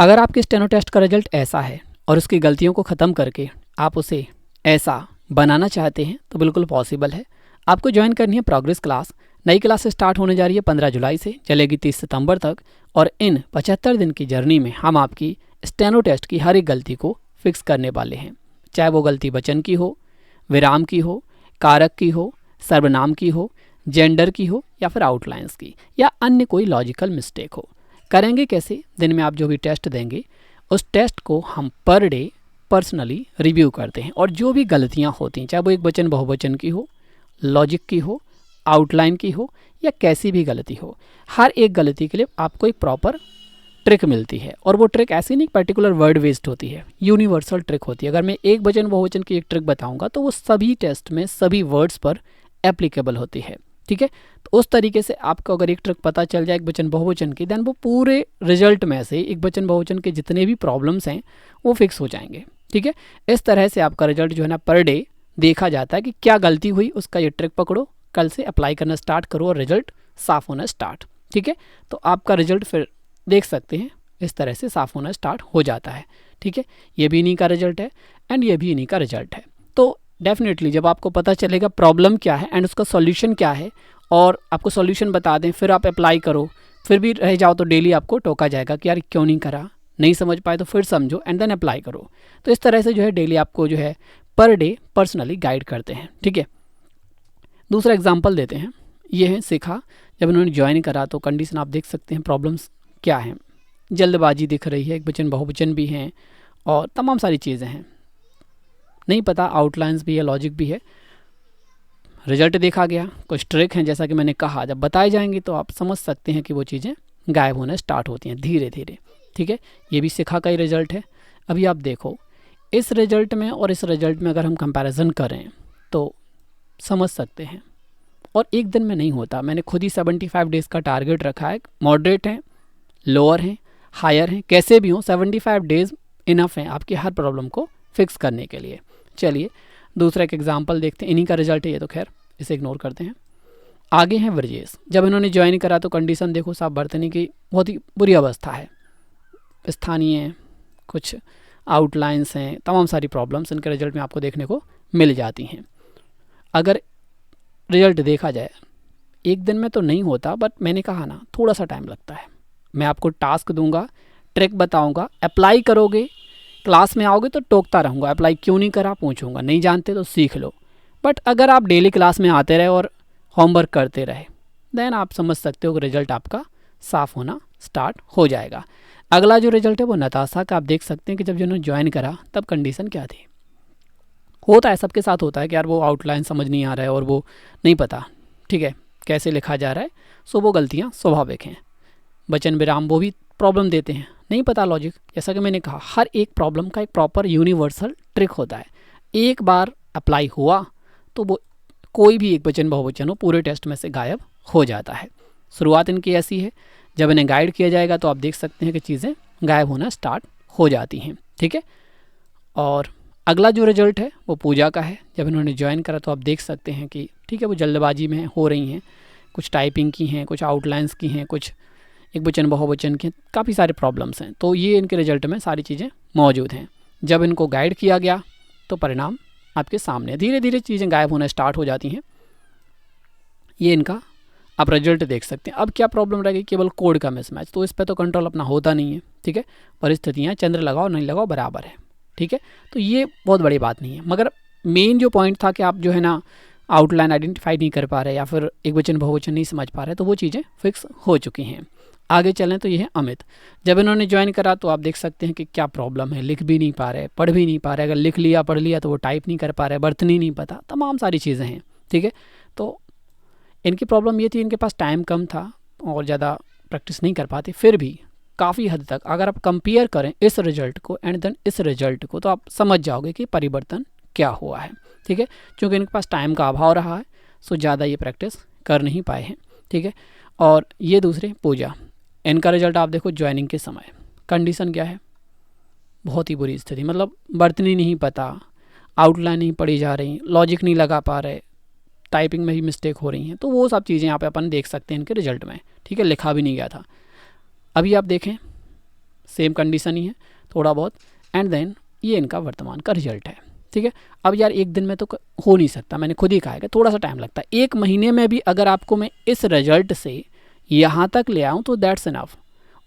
अगर आपके steno test का रिजल्ट ऐसा है और उसकी गलतियों को ख़त्म करके आप उसे ऐसा बनाना चाहते हैं तो बिल्कुल पॉसिबल है। आपको ज्वाइन करनी है प्रोग्रेस क्लास। नई क्लास स्टार्ट होने जा रही है 15 जुलाई से, चलेगी 30 सितंबर तक। और इन 75 दिन की जर्नी में हम आपकी स्टेनो टेस्ट की हर एक गलती को फिक्स करने वाले हैं, चाहे वो गलती वचन की हो, विराम की हो, कारक की हो, सर्वनाम की हो, जेंडर की हो, या फिर आउटलाइंस की, या अन्य कोई लॉजिकल मिस्टेक हो। करेंगे कैसे? दिन में आप जो भी टेस्ट देंगे उस टेस्ट को हम पर डे पर्सनली रिव्यू करते हैं, और जो भी गलतियां होती हैं, चाहे वो एक वचन बहुवचन की हो, लॉजिक की हो, आउटलाइन की हो, या कैसी भी गलती हो, हर एक गलती के लिए आपको एक प्रॉपर ट्रिक मिलती है। और वो ट्रिक ऐसी नहीं पर्टिकुलर वर्ड वेस्ट होती है, यूनिवर्सल ट्रिक होती है। अगर मैं एक वचन बहुवचन की एक ट्रिक बताऊंगा तो वो सभी टेस्ट में सभी वर्ड्स पर एप्लीकेबल होती है। ठीक है, तो उस तरीके से आपको अगर एक ट्रिक पता चल जाए एक वचन बहुवचन की, देन वो पूरे रिजल्ट में से एक वचन बहुवचन के जितने भी प्रॉब्लम्स हैं वो फिक्स हो जाएंगे। ठीक है, इस तरह से आपका रिजल्ट जो है ना पर डे देखा जाता है कि क्या गलती हुई, उसका ये ट्रिक पकड़ो, कल से अप्लाई करना स्टार्ट करो और रिजल्ट साफ होना स्टार्ट। ठीक है, तो आपका रिजल्ट फिर देख सकते हैं इस तरह से साफ होना स्टार्ट हो जाता है। ठीक है, ये भी इन्हीं का रिजल्ट है एंड ये भी इन्हीं का रिजल्ट है। तो डेफिनेटली जब आपको पता चलेगा प्रॉब्लम क्या है एंड उसका सॉल्यूशन क्या है, और आपको सॉल्यूशन बता दें, फिर आप अप्लाई करो, फिर भी रह जाओ तो डेली आपको टोका जाएगा कि यार क्यों नहीं करा, नहीं समझ पाए तो फिर समझो एंड देन अप्लाई करो। तो इस तरह से जो है डेली आपको जो है पर डे पर्सनली गाइड करते हैं। ठीक है, दूसरा एग्जाम्पल देते हैं। ये है शिखा, जब उन्होंने ज्वाइन करा तो कंडीशन आप देख सकते हैं, प्रॉब्लम्स क्या हैं। जल्दबाजी दिख रही है, एक वचन बहुवचन भी हैं और तमाम सारी चीज़ें हैं, नहीं पता आउटलाइंस भी है, लॉजिक भी है। रिजल्ट देखा गया, कुछ ट्रिक हैं जैसा कि मैंने कहा, जब बताए जाएंगे तो आप समझ सकते हैं कि वो चीज़ें गायब होना स्टार्ट होती हैं धीरे धीरे। ठीक है, ये भी शिखा का ही रिजल्ट है। अभी आप देखो इस रिजल्ट में और इस रिजल्ट में अगर हम कंपैरिजन करें तो समझ सकते हैं। और एक दिन में नहीं होता, मैंने खुद ही 75 डेज़ का टारगेट रखा है। मॉडरेट हैं, लोअर हैं, हायर हैं, कैसे भी हों 75 डेज़ इनफ हैं आपकी हर प्रॉब्लम को फिक्स करने के लिए। चलिए दूसरा एक एग्जांपल देखते हैं, इन्हीं का रिजल्ट है ये, तो खैर इसे इग्नोर करते हैं। आगे हैं ब्रजेश, जब इन्होंने ज्वाइन करा तो कंडीशन देखो साहब, बरतने की बहुत ही बुरी अवस्था है, स्थानीय कुछ आउटलाइंस हैं, तमाम सारी प्रॉब्लम्स इनके रिजल्ट में आपको देखने को मिल जाती हैं। अगर रिजल्ट देखा जाए एक दिन में तो नहीं होता, बट मैंने कहा ना थोड़ा सा टाइम लगता है। मैं आपको टास्क दूंगा, ट्रिक बताऊंगा, अप्लाई करोगे, क्लास में आओगे तो टोकता रहूँगा, अप्लाई क्यों नहीं करा पूछूंगा, नहीं जानते तो सीख लो। बट अगर आप डेली क्लास में आते रहे और होमवर्क करते रहे, देन आप समझ सकते हो कि रिजल्ट आपका साफ होना स्टार्ट हो जाएगा। अगला जो रिजल्ट है वो नताशा का, आप देख सकते हैं कि जब जिन्होंने ज्वाइन करा तब कंडीशन क्या थी। होता है, सबके साथ होता है कि यार वो आउटलाइन समझ नहीं आ रहा है और वो नहीं पता, ठीक है, कैसे लिखा जा रहा है। सो वो गलतियाँ स्वाभाविक हैं। वचन विराम वो भी प्रॉब्लम देते हैं, नहीं पता लॉजिक। जैसा कि मैंने कहा हर एक प्रॉब्लम का एक प्रॉपर यूनिवर्सल ट्रिक होता है, एक बार अप्लाई हुआ तो वो कोई भी एक वचन बहुवचन हो पूरे टेस्ट में से गायब हो जाता है। शुरुआत इनकी ऐसी है, जब इन्हें गाइड किया जाएगा तो आप देख सकते हैं कि चीज़ें गायब होना स्टार्ट हो जाती हैं। ठीक है, और अगला जो रिजल्ट है वो पूजा का है। जब इन्होंने ज्वाइन करा तो आप देख सकते हैं कि ठीक है वो जल्दबाजी में हो रही हैं, कुछ टाइपिंग की हैं, कुछ आउटलाइंस की हैं, कुछ एक वचन बहुवचन के, काफ़ी सारे प्रॉब्लम्स हैं। तो ये इनके रिजल्ट में सारी चीज़ें मौजूद हैं। जब इनको गाइड किया गया तो परिणाम आपके सामने, धीरे धीरे चीज़ें गायब होना स्टार्ट हो जाती हैं। ये इनका आप रिजल्ट देख सकते हैं। अब क्या प्रॉब्लम रहेगी, केवल कोड का मिसमैच, तो इस पर तो कंट्रोल अपना होता नहीं है। ठीक है, परिस्थितियाँ चंद्र लगाओ नहीं लगाओ बराबर है। ठीक है, तो ये बहुत बड़ी बात नहीं है, मगर मेन जो पॉइंट था कि आप जो है ना आउटलाइन आइडेंटिफाई नहीं कर पा रहे या फिर एक वचन बहुवचन नहीं समझ पा रहे, तो वो चीज़ें फिक्स हो चुकी हैं। आगे चलें तो ये है अमित, जब इन्होंने ज्वाइन करा तो आप देख सकते हैं कि क्या प्रॉब्लम है, लिख भी नहीं पा रहे, पढ़ भी नहीं पा रहे, अगर लिख लिया पढ़ लिया तो वो टाइप नहीं कर पा रहे, बर्तनी नहीं पता, तमाम सारी चीज़ें हैं। ठीक है, तो इनकी प्रॉब्लम ये थी, इनके पास टाइम कम था और ज़्यादा प्रैक्टिस नहीं कर पाते। फिर भी काफ़ी हद तक अगर आप कंपेयर करें इस रिजल्ट को एंड देन इस रिजल्ट को तो आप समझ जाओगे कि परिवर्तन क्या हुआ है। ठीक है, क्योंकि इनके पास टाइम का अभाव रहा है, सो ज़्यादा ये प्रैक्टिस कर नहीं पाए हैं। ठीक है, और ये दूसरे पूजा, इनका रिजल्ट आप देखो ज्वाइनिंग के समय कंडीशन क्या है, बहुत ही बुरी स्थिति, मतलब बर्तनी नहीं पता, आउटलाइन नहीं पढ़ी जा रही, लॉजिक नहीं लगा पा रहे, टाइपिंग में भी मिस्टेक हो रही हैं। तो वो सब चीज़ें यहाँ पे अपन देख सकते हैं इनके रिजल्ट में। ठीक है, लिखा भी नहीं गया था। अभी आप देखें सेम कंडीशन ही है थोड़ा बहुत, एंड देन ये इनका वर्तमान का रिजल्ट है। ठीक है, अब यार एक दिन में तो हो नहीं सकता, मैंने खुद ही कहा है कि थोड़ा सा टाइम लगता है। 1 महीने में भी अगर आपको मैं इस रिजल्ट से यहाँ तक ले आऊँ तो दैट्स इनफ।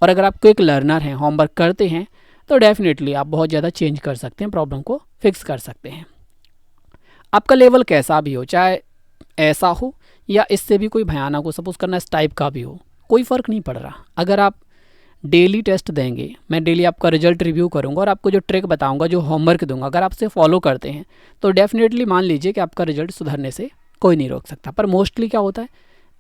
और अगर आप क्विक लर्नर हैं, होमवर्क करते हैं, तो डेफिनेटली आप बहुत ज़्यादा चेंज कर सकते हैं, प्रॉब्लम को फिक्स कर सकते हैं। आपका लेवल कैसा भी हो, चाहे ऐसा हो या इससे भी कोई भयानक हो, सपोज करना इस टाइप का भी हो, कोई फ़र्क नहीं पड़ रहा। अगर आप डेली टेस्ट देंगे, मैं डेली आपका रिजल्ट रिव्यू करूंगा और आपको जो ट्रिक बताऊंगा, जो होमवर्क दूंगा, अगर आप इसे फॉलो करते हैं तो डेफिनेटली मान लीजिए कि आपका रिजल्ट सुधरने से कोई नहीं रोक सकता। पर मोस्टली क्या होता है,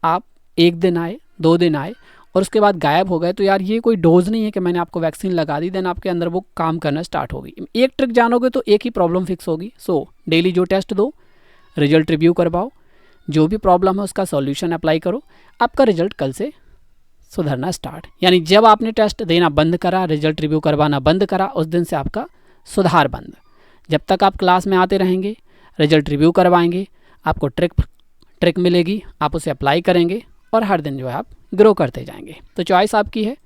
आप 1 दिन आए, 2 दिन आए और उसके बाद गायब हो गए, तो यार ये कोई डोज नहीं है कि मैंने आपको वैक्सीन लगा दी देन आपके अंदर वो काम करना स्टार्ट होगी। एक ट्रिक जानोगे तो एक ही प्रॉब्लम फिक्स होगी। सो डेली जो टेस्ट दो, रिजल्ट रिव्यू करवाओ, जो भी प्रॉब्लम है उसका सॉल्यूशन अप्लाई करो, आपका रिजल्ट कल से सुधरना स्टार्ट। यानी जब आपने टेस्ट देना बंद करा, रिजल्ट रिव्यू करवाना बंद करा, उस दिन से आपका सुधार बंद। जब तक आप क्लास में आते रहेंगे, रिजल्ट रिव्यू करवाएंगे, आपको ट्रिक मिलेगी, आप उसे अप्लाई करेंगे और हर दिन जो है आप ग्रो करते जाएंगे। तो चॉइस आपकी है।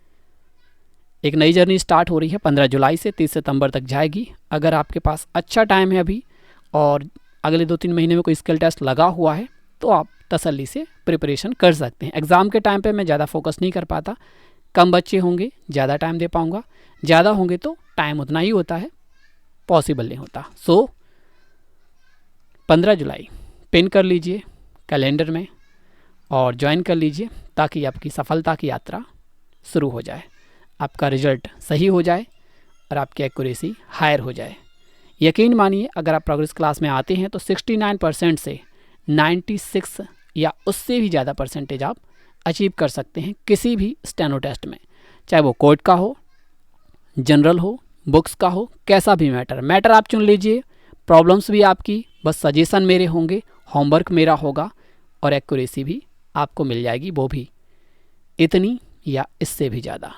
एक नई जर्नी स्टार्ट हो रही है 15 जुलाई से 30 सितंबर तक जाएगी। अगर आपके पास अच्छा टाइम है अभी और अगले 2-3 महीने में कोई स्किल टेस्ट लगा हुआ है तो आप तसल्ली से प्रिपरेशन कर सकते हैं। एग्ज़ाम के टाइम पे मैं ज़्यादा फोकस नहीं कर पाता, कम बच्चे होंगे ज़्यादा टाइम दे पाऊँगा, ज़्यादा होंगे तो टाइम उतना ही होता है, पॉसिबल नहीं होता। सो 15 जुलाई पिन कर लीजिए कैलेंडर में और ज्वाइन कर लीजिए ताकि आपकी सफलता की यात्रा शुरू हो जाए, आपका रिजल्ट सही हो जाए और आपकी एक्यूरेसी हायर हो जाए। यकीन मानिए अगर आप प्रोग्रेस क्लास में आते हैं तो 69% से 96 या उससे भी ज़्यादा परसेंटेज आप अचीव कर सकते हैं किसी भी स्टेनो टेस्ट में, चाहे वो कोर्ट का हो, जनरल हो, बुक्स का हो, कैसा भी मैटर आप चुन लीजिए। प्रॉब्लम्स भी आपकी, बस सजेशन मेरे होंगे, होमवर्क मेरा होगा और एक्यूरेसी भी आपको मिल जाएगी, वो भी इतनी या इससे भी ज़्यादा।